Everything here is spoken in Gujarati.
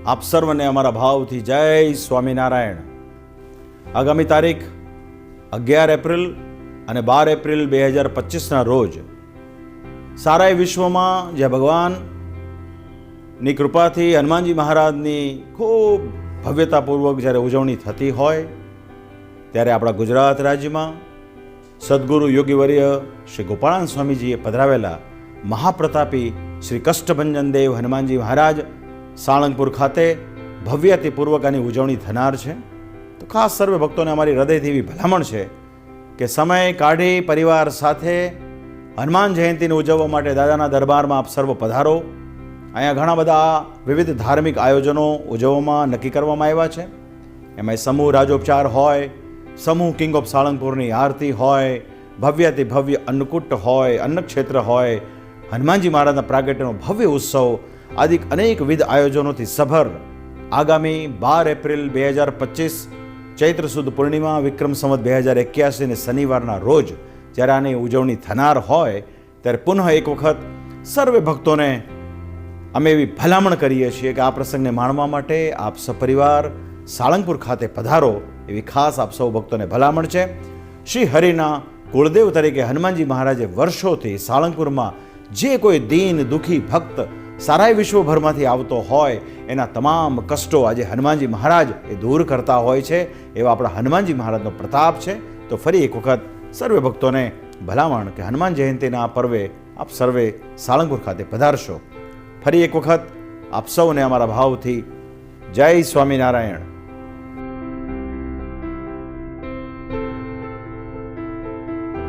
આપ સર્વને અમારા ભાવથી જય સ્વામિનારાયણ. આગામી તારીખ 11 એપ્રિલ અને 12 એપ્રિલ 2025ના રોજ સારા વિશ્વમાં જ્યાં ભગવાનની કૃપાથી હનુમાનજી મહારાજની ખૂબ ભવ્યતાપૂર્વક જ્યારે ઉજવણી થતી હોય ત્યારે આપણા ગુજરાત રાજ્યમાં સદગુરુ યોગીવર્ય શ્રી ગોપાળાનંદ સ્વામીજીએ પધરાવેલા મહાપ્રતાપી શ્રી કષ્ટભંજન દેવ હનુમાનજી મહારાજ સાળંગપુર ખાતે ભવ્યતાપૂર્વક આની ઉજવણી થનાર છે. તો ખાસ સર્વે ભક્તોને અમારી હૃદયથી એવી ભલામણ છે કે સમય કાઢી પરિવાર સાથે હનુમાન જયંતિને ઉજવવા માટે દાદાના દરબારમાં આપ સર્વ પધારો. અહીંયા ઘણા બધા વિવિધ ધાર્મિક આયોજનો ઉજવવામાં નક્કી કરવામાં આવ્યા છે. એમાં સમૂહ રાજોપચાર હોય, સમૂહ કિંગ ઓફ સાળંગપુરની આરતી હોય, ભવ્યથી ભવ્ય અન્નકૂટ હોય, અન્નક્ષેત્ર હોય, હનુમાનજી મહારાજના પ્રાગટ્યનો ભવ્ય ઉત્સવ આદિ અનેકવિધ આયોજનોથી સભર આગામી 12 એપ્રિલ 2025 ચૈત્ર સુદ પૂર્ણિમા વિક્રમ સંવત 2081 ને શનિવારના રોજ જ્યારે આની ઉજવણી થનાર હોય ત્યારે પુનઃ એક વખત સર્વે ભક્તોને અમે એવી ભલામણ કરીએ છીએ કે આ પ્રસંગને માણવા માટે આપ સપરિવાર સાળંગપુર ખાતે પધારો એવી ખાસ આપ સૌ ભક્તોને ભલામણ છે. શ્રી હરિના કુળદેવ તરીકે હનુમાનજી મહારાજે વર્ષોથી સાળંગપુરમાં જે કોઈ દીન દુઃખી ભક્ત સારાય વિશ્વભરમાંથી આવતો હોય એના તમામ કષ્ટો આજે હનુમાનજી મહારાજ એ દૂર કરતા હોય છે. એવા આપણા હનુમાનજી મહારાજનો પ્રતાપ છે. તો ફરી એક વખત સર્વે ભક્તોને ભલામણ કે હનુમાન જયંતિના આ પર્વે આપ સર્વે સાળંગપુર ખાતે પધારશો. ફરી એક વખત આપ સૌને અમારા ભાવથી જય સ્વામિનારાયણ.